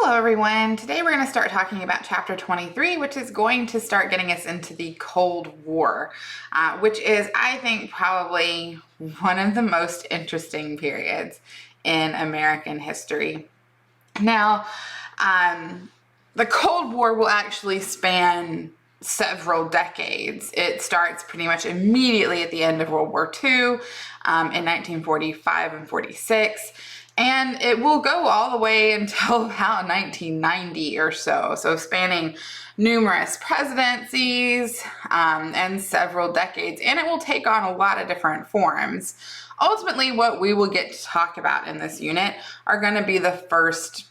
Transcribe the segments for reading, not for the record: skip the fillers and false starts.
Hello everyone. Today we're going to start talking about chapter 23, which is going to start getting us into the Cold War, which is, I think, probably one of the most interesting periods in American history. Now, the Cold War will actually span several decades. It starts pretty much immediately at the end of World War II in 1945 and 46. And it will go all the way until about 1990 or so. So spanning numerous presidencies and several decades. And it will take on a lot of different forms. Ultimately, what we will get to talk about in this unit are going to be the first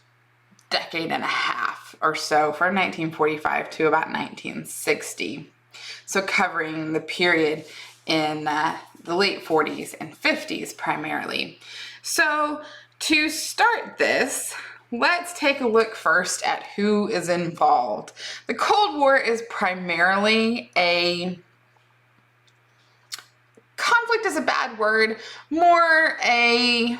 decade and a half or so, from 1945 to about 1960. So covering the period in the late 40s and 50s primarily. So to start this, let's take a look first at who is involved. The Cold War is primarily a conflict is a bad word, more a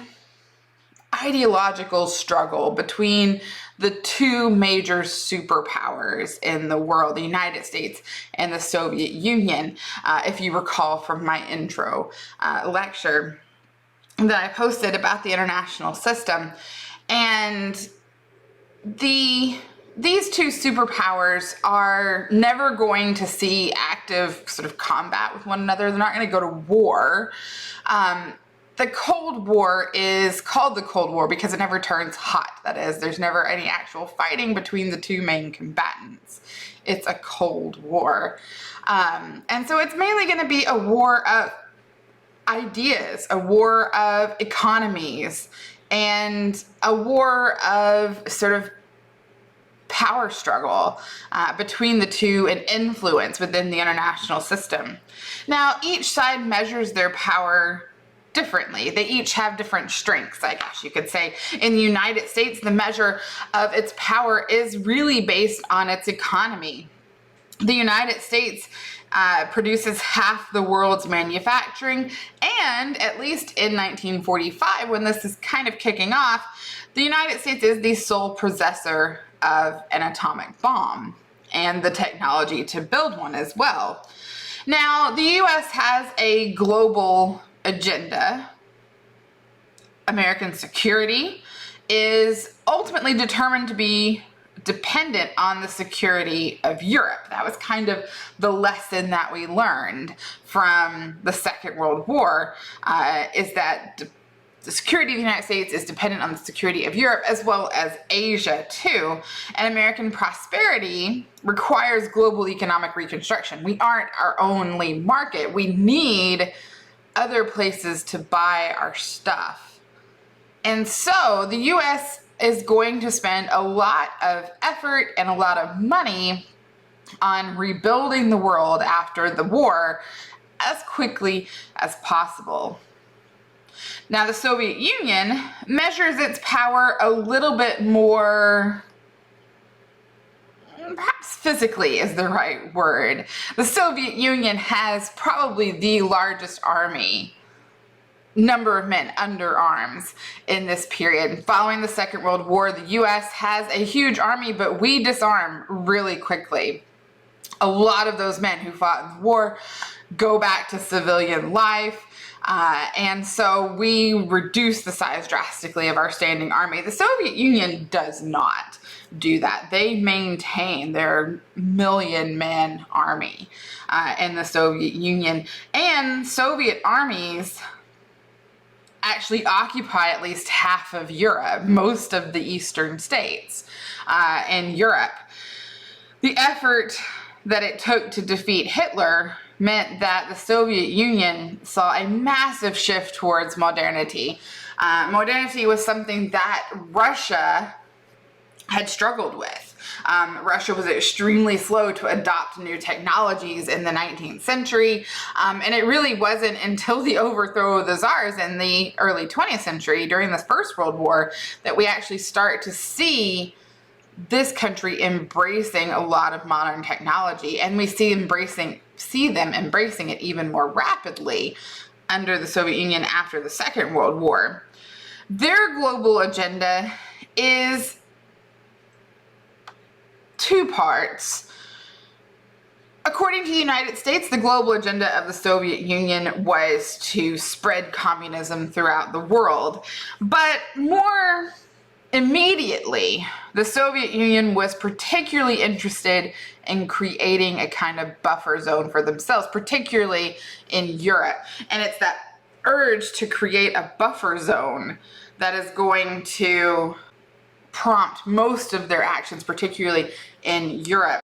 ideological struggle between the two major superpowers in the world, the United States and the Soviet Union. If you recall from my intro lecture that I posted about the international system. And these two superpowers are never going to see active sort of combat with one another. They're not going to go to war. The Cold War is called the Cold War because it never turns hot. That is, there's never any actual fighting between the two main combatants. It's a Cold War. And so it's mainly going to be a war of ideas, a war of economies, and a war of sort of power struggle between the two and influence within the international system. Now, each side measures their power differently. They each have different strengths, I guess you could say. In the United States, the measure of its power is really based on its economy. The United States produces half the world's manufacturing, and at least in 1945, when this is kind of kicking off, the United States is the sole possessor of an atomic bomb and the technology to build one as well. Now, the US has a global agenda. American security is ultimately determined to be dependent on the security of Europe. That was kind of the lesson that we learned from the Second World War, is that the security of the United States is dependent on the security of Europe as well as Asia too. And American prosperity requires global economic reconstruction. We aren't our only market. We need other places to buy our stuff. And so the US is going to spend a lot of effort and a lot of money on rebuilding the world after the war as quickly as possible. Now, the Soviet Union measures its power a little bit more, perhaps physically is the right word. The Soviet Union has probably the largest army, number of men under arms in this period. Following the Second World War, the US has a huge army, but we disarm really quickly. A lot of those men who fought in the war go back to civilian life, and so we reduce the size drastically of our standing army. The Soviet Union does not do that. They maintain their million-man army in the Soviet Union, and Soviet armies actually occupy at least half of Europe, most of the eastern states in Europe. The effort that it took to defeat Hitler meant that the Soviet Union saw a massive shift towards modernity. Modernity was something that Russia had struggled with. Russia was extremely slow to adopt new technologies in the 19th century, and it really wasn't until the overthrow of the Tsars in the early 20th century, during the First World War, that we actually start to see this country embracing a lot of modern technology, and we see them embracing it even more rapidly under the Soviet Union after the Second World War. Their global agenda is two parts. According to the United States, the global agenda of the Soviet Union was to spread communism throughout the world. But more immediately, the Soviet Union was particularly interested in creating a kind of buffer zone for themselves, particularly in Europe. And it's that urge to create a buffer zone that is going to prompt most of their actions, particularly in Europe.